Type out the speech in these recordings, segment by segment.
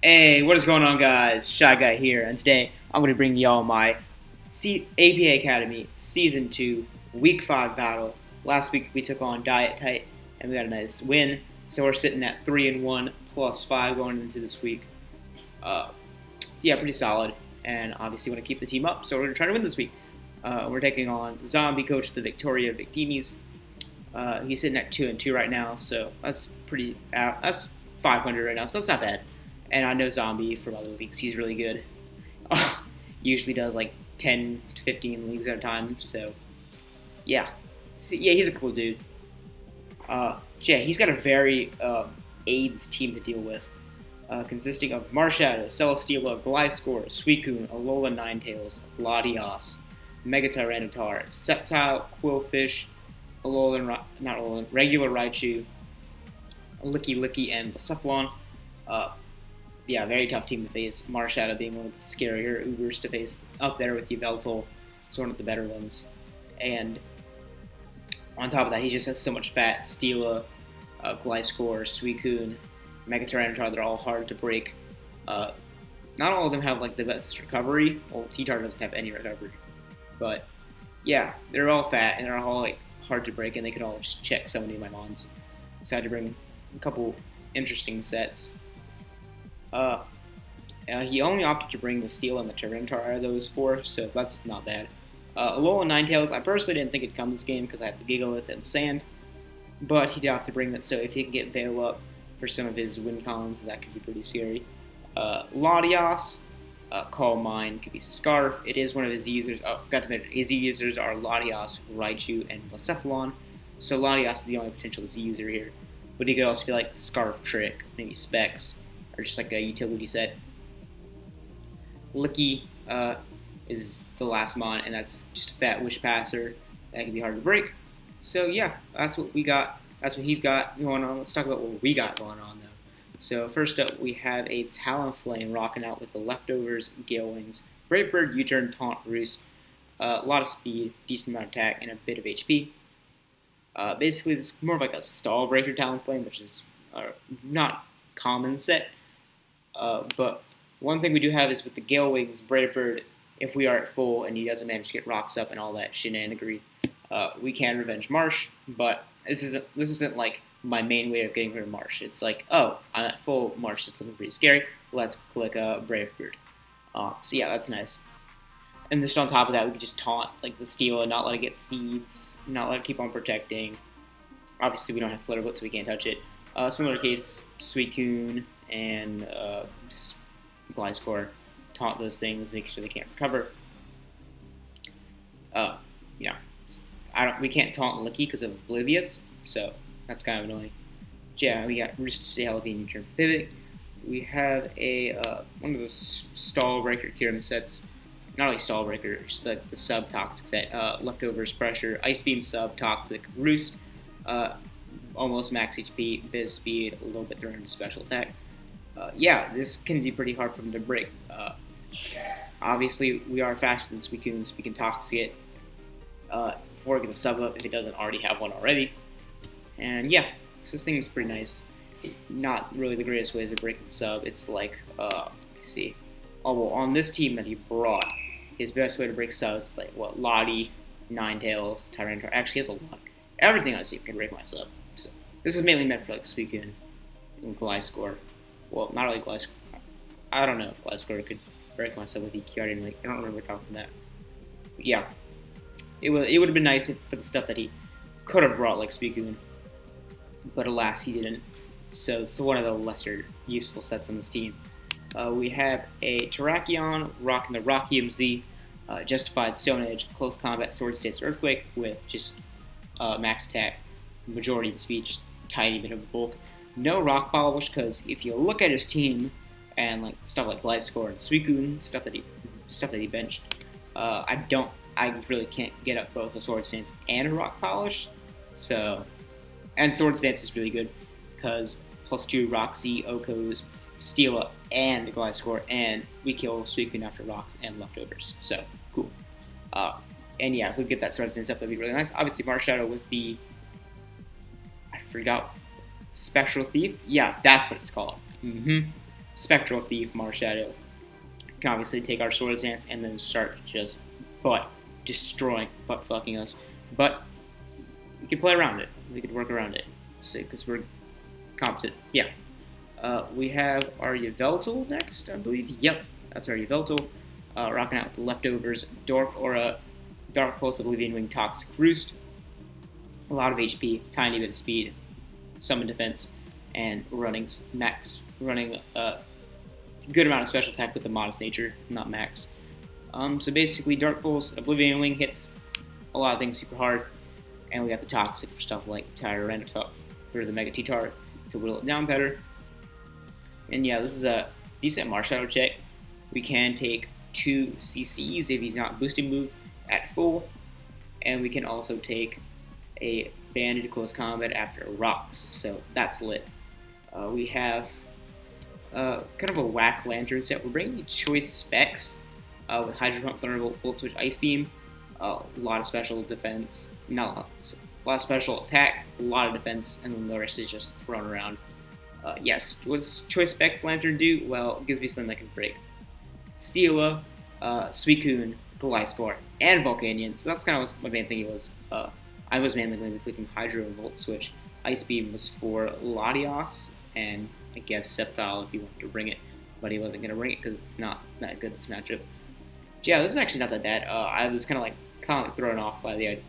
Hey, what is going on, guys? Shy Guy here, and today I'm going to bring y'all my APA Academy Season 2 Week 5 battle. Last week we took on DyeItTight, and we got a nice win, so we're sitting at 3-1 plus 5 going into this week. Yeah, pretty solid, and obviously want to keep the team up, so we're going to try to win this week. We're taking on Zombie Coach of the Victoria Victinis. He's sitting at 2-2 right now, so that's pretty. That's 500 right now, so that's not bad. And I know Zombie from other leagues; he's really good. Usually does like 10 to 15 leagues at a time. So yeah, he's a cool dude. He's got a very AIDS team to deal with, consisting of Marshadow, Celesteela, Gliscor, Suicune, Alola Ninetales, Latias, Mega Tyranitar, Sceptile, Quillfish, regular Raichu, Licky, and Blacephalon. Yeah, very tough team to face. Marshadow being one of the scarier Ubers to face, up there with Yveltal, it's one of the better ones. And on top of that, he just has so much fat. Steela, Gliscor, Suicune, Mega Tyranitar, they're all hard to break. Not all of them have like the best recovery. Well, T-Tar doesn't have any recovery. But yeah, they're all fat and they're all like hard to break, and they can all just check so many of my mons. So I had to bring a couple interesting sets. He only opted to bring the Steel and the Tyranitar out of those four, so that's not bad. Alola Ninetales, I personally didn't think it'd come this game because I have the Gigalith and the Sand, but he did have to bring that, so if he can get Veil up for some of his win cons, that could be pretty scary. Latias, Calm Mind, could be Scarf. It is one of his users. Oh, forgot to mention, his users are Latias, Raichu, and Blacephalon, so Latias is the only potential Z user here, but he could also be like Scarf Trick, maybe Specs, or just like a utility set. Licky is the last mon, and that's just a fat Wish Passer that can be hard to break. So yeah, that's what we got. That's what he's got going on. Let's talk about what we got going on though. So first up, we have a Talonflame rocking out with the Leftovers, Gale Wings, Brave Bird, U-Turn, Taunt, Roost, a lot of speed, decent amount of attack, and a bit of HP. Basically, this is more of like a Stall Breaker Talonflame, which is not common set. But one thing we do have is with the Gale Wings, Brave Bird, if we are at full and he doesn't manage to get rocks up and all that shenanigery, we can Revenge Marsh, but this isn't like my main way of getting rid of Marsh. It's like, oh, I'm at full, Marsh is looking pretty scary, let's click Brave Bird. So yeah, that's nice. And just on top of that, we can just taunt like the Steel and not let it get seeds, not let it keep on protecting. Obviously, we don't have Flutterfoot, so we can't touch it. Similar case, Suicune and just Gliscor, taunt those things, make sure they can't recover. We can't taunt Licky because of Oblivious, so that's kind of annoying. But yeah, we got Roost to stay healthy and U-Turn Pivot. We have a one of the Stall Breaker Kyurem sets, not only Stall Breaker, just like the sub Toxic set. Leftovers, Pressure, Ice Beam sub Toxic, Roost. Almost max HP, biz speed, a little bit thrown into special attack. Yeah, this can be pretty hard for him to break. Obviously, we are faster than Suicune, so we can Toxic it before we get the sub up if it doesn't already have one already. And yeah, so this thing is pretty nice. Not really the greatest ways of breaking the sub. It's like, let's see. Oh, well, on this team that he brought, his best way to break subs is like, what, Lottie, Ninetales, Tyranitar. Actually, he has a lot. Everything on this team can break my sub. So this is mainly meant for like Suicune and Gliscor. Well, not really Gliscor. I don't know if Gliscor could break my sub with EQ. I don't remember talking that. But yeah, it would have been nice for the stuff that he could have brought like Suicune, but alas, he didn't. So it's one of the lesser useful sets on this team. We have a Terrakion rocking the Rockium Z, Justified Stone Edge, Close Combat, Sword Stance, Earthquake with just max attack, majority of speech, tiny bit of bulk. No Rock Polish, because if you look at his team and like stuff like Gliscor and Suicune, stuff that he benched, I really can't get up both a Sword Stance and a Rock Polish. So, and Sword Stance is really good because +2 Roxy, Okos, Steela, and Gliscor, and we kill Suicune after rocks and leftovers. So cool. And yeah, if we get that Sword Stance up, that'd be really nice. Obviously, Marshadow with the I forgot. Special Thief? Yeah, that's what it's called. Spectral Thief, Marshadow. We can obviously take our Sword Dance and then start just destroying, butt fucking us. But we could play around it. We could work around it. So, because we're competent. Yeah. We have our Yveltal next, I believe. Yep, that's our Yveltal. Rocking out with the leftovers, Dark Aura, Dark Pulse, Oblivion Wing, Toxic Roost. A lot of HP, tiny bit of speed, summon defense, and running a good amount of special attack with the modest nature, not max. So basically, Dark Pulse, Oblivion Wing hits a lot of things super hard, and we got the Toxic for stuff like Tyranitar for the Mega T-Tar to whittle it down better. And yeah, this is a decent Marshadow check. We can take 2 CCs if he's not boosting move at full, and we can also take a banded close combat after rocks, so that's lit. We have kind of a whack Lanturn set. We're bringing choice specs with Hydro Pump, Thunderbolt, Volt Switch, Ice Beam, a lot of special defense, not a lot of special attack, a lot of defense, and then the rest is just thrown around. Yes, what's choice specs Lanturn do? Well, it gives me something that can break Steela, Suicune, Gliscor, and Volcanion, so that's kind of what my main thing was. I was mainly going to be clicking Hydro and Volt Switch. Ice Beam was for Latios, and I guess Sceptile if you wanted to bring it, but he wasn't going to bring it because it's not that good this matchup. But yeah, this is actually not that bad. I was kind of thrown off by the idea.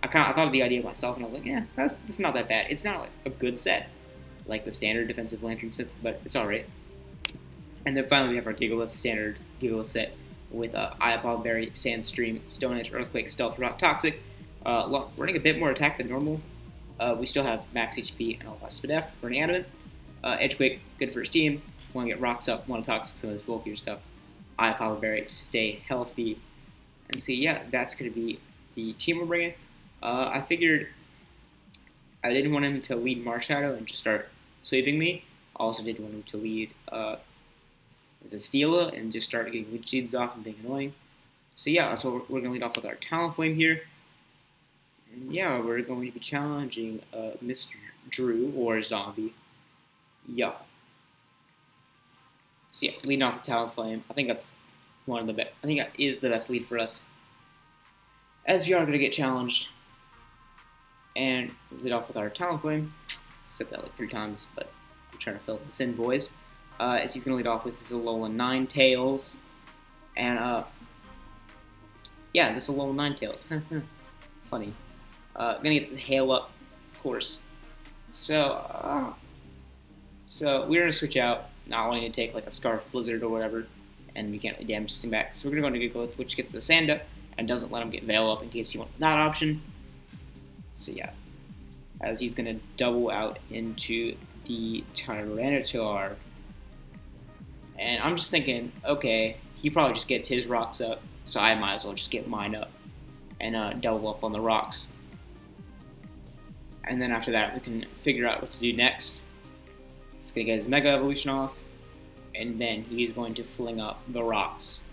I thought of the idea myself, and I was like, yeah, that's not that bad. It's not like a good set, like the standard defensive Lanturn sets, but it's alright. And then finally we have our Gigalith standard Gigalith set with Iapod Berry, Sandstream, Stone Edge, Earthquake, Stealth Rock, Toxic. Running a bit more attack than normal. We still have max HP and all that SPDF. Running Adamant. Edgequake, good for his team. Want to get rocks up, want to Toxic some of this bulkier stuff. Iapod Berry to stay healthy. And see, yeah, that's going to be the team we're bringing. I figured I didn't want him to lead Marshadow and just start sweeping me. I also didn't want him to lead the Steela and just start getting leech seeds off and being annoying. So yeah, that's what we're going to lead off with our Talonflame here. And yeah, we're going to be challenging Mr. Drew or Zombie. Yeah. So yeah, leading off with Talonflame. I think that's one of the best. I think that is the best lead for us, as we are going to get challenged. And lead off with our Talonflame. Said that like 3 times, but I'm trying to fill this in, boys. As he's going to lead off with his Alolan Ninetales. And, yeah, this Alolan Ninetales. Funny. Gonna get the Hail up, of course. So we're gonna switch out, not wanting to take like a Scarf Blizzard or whatever, and we can't really damage this thing back. So we're gonna go to Gigalith, which gets the Sanda, and doesn't let him get Veil up in case you want that option. So yeah, as he's gonna double out into the Tyranitar. And I'm just thinking, okay, he probably just gets his rocks up, so I might as well just get mine up and double up on the rocks. And then after that, we can figure out what to do next. He's going to get his Mega Evolution off, and then he's going to fling up the rocks,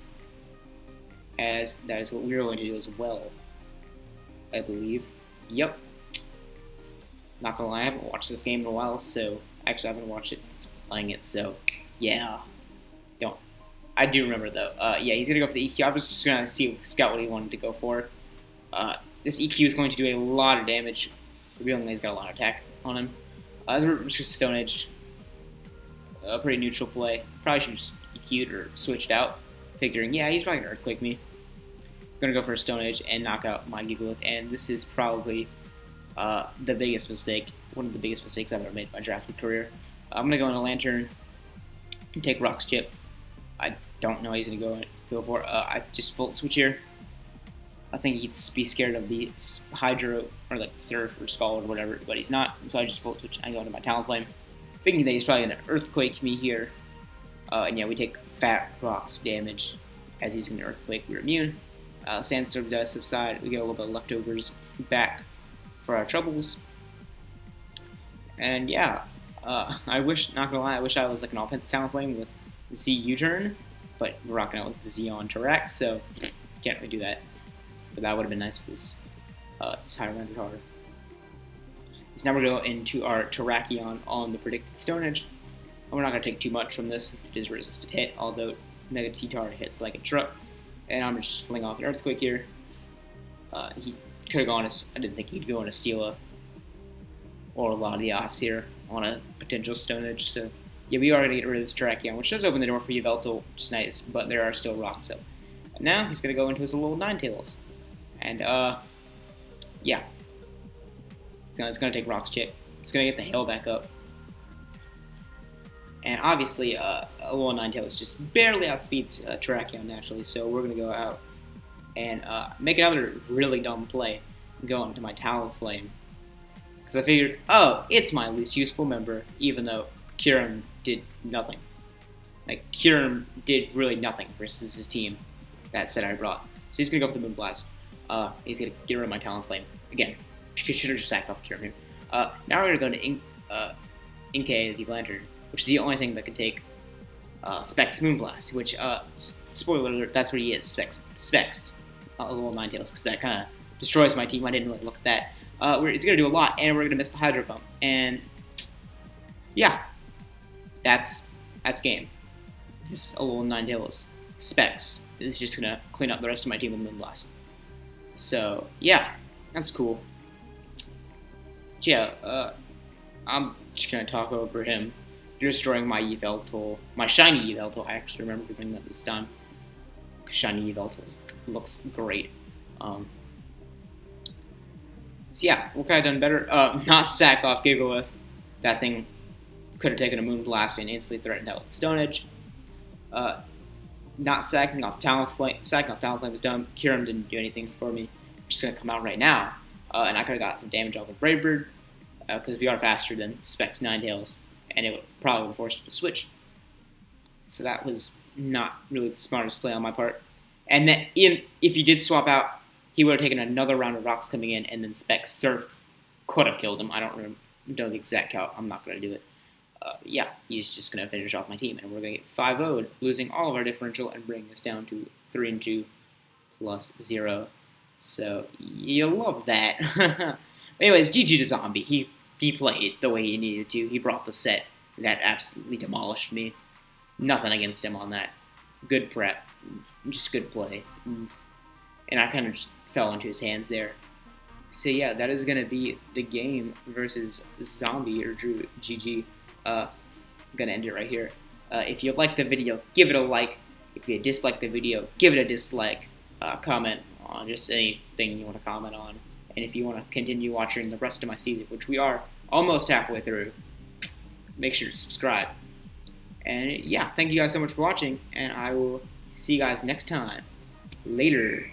as that is what we're going to do as well, I believe. Yep. Not gonna lie, I haven't watched this game in a while, so actually I haven't watched it since playing it, so yeah. I do remember though. Yeah, he's gonna go for the EQ. I was just gonna scout what he wanted to go for. This EQ is going to do a lot of damage, revealing that he's got a lot of attack on him. It's just Stone Edge. A pretty neutral play. Probably should have just EQ'd or switched out, figuring, yeah, he's probably gonna Earthquake me. I'm gonna go for a Stone Edge and knock out my Gigalith, and this is probably the biggest mistake, one of the biggest mistakes I've ever made in my drafted career. I'm gonna go into Lanturn and take Rock's Chip. I don't know how he's gonna go for. I just Volt Switch here. I think he'd be scared of the Hydro or like Surf or Scald or whatever, but he's not. And so I just Volt Switch and go into my Talonflame, thinking that he's probably gonna Earthquake me here. And yeah, we take fat rocks damage as he's gonna Earthquake. We're immune. Sandstorm does subside. We get a little bit of leftovers back for our troubles. And yeah, I wish, not gonna lie, I wish I was like an offensive Talonflame with the Z U-turn, but we're rocking out with the Zeon Tarax, so can't really do that. But that would have been nice for this Tyranitar. So now we're going to go into our Terrakion on the predicted Stone Edge. we're not going to take too much from this since it is resisted hit, although Mega T-Tar hits like a truck. And I'm just fling off an Earthquake here. He could have gone, I didn't think he'd go on a Steela or a Latias here on a potential Stone Edge. So, yeah, we are going to get rid of this Terrakion, which does open the door for Yveltal, which is nice, but there are still rocks. So, now he's going to go into his little Ninetales. And, yeah. It's going to take Rock's Chip. It's going to get the Hail back up. And obviously, a little Ninetales just barely outspeeds Terrakion naturally, so we're going to go out and make another really dumb play and go into my Talonflame. Because I figured, oh, it's my least useful member, even though Kyurem did nothing. Like, Kyurem did really nothing versus his team that set I brought. So he's going to go for the Moonblast. He's going to get rid of my Talonflame. Again, should have just sacked off Kyurem here. Now we're going to go into Inkay, the Lanturn, which is the only thing that can take Specs Moonblast, which, spoiler alert, that's what he is, Specs, a little Ninetales, because that kind of destroys my team. I didn't really look at that. It's going to do a lot, and we're going to miss the Hydro Pump, and yeah, that's game. This a little Ninetales Specs is just going to clean up the rest of my team with Moonblast. So, yeah, that's cool. Yeah, I'm just going to talk over him. You're destroying my Yveltal, my shiny Yveltal. I actually remember doing that this time. Shiny Yveltal looks great. So yeah, what could I have done better? Not sack off Gigalith. That thing could have taken a Moonblast and instantly threatened out with Stone Edge. Not sacking off Talonflame. Sacking off Talonflame was dumb. Kyurem didn't do anything for me. Just gonna come out right now, and I could have got some damage off with Brave Bird because we are faster than Specs Ninetales. And it would probably have forced him to switch. So that was not really the smartest play on my part. And then if he did swap out, he would have taken another round of rocks coming in, and then Specs Surf could have killed him. I don't know the exact count. I'm not going to do it. Yeah, he's just going to finish off my team, and we're going to get 5-0'd, losing all of our differential and bringing us down to 3-2 plus 0. So you'll love that. Anyways, GG to Zombie. He played the way he needed to. He brought the set that absolutely demolished me. Nothing against him on that. Good prep. Just good play. And I kind of just fell into his hands there. So yeah, that is going to be the game versus Zombie or Drew. GG. I'm going to end it right here. If you like the video, give it a like. If you dislike the video, give it a dislike. Comment on just anything you want to comment on. And if you want to continue watching the rest of my season, which we are almost halfway through, make sure to subscribe. And yeah, thank you guys so much for watching, and I will see you guys next time. Later.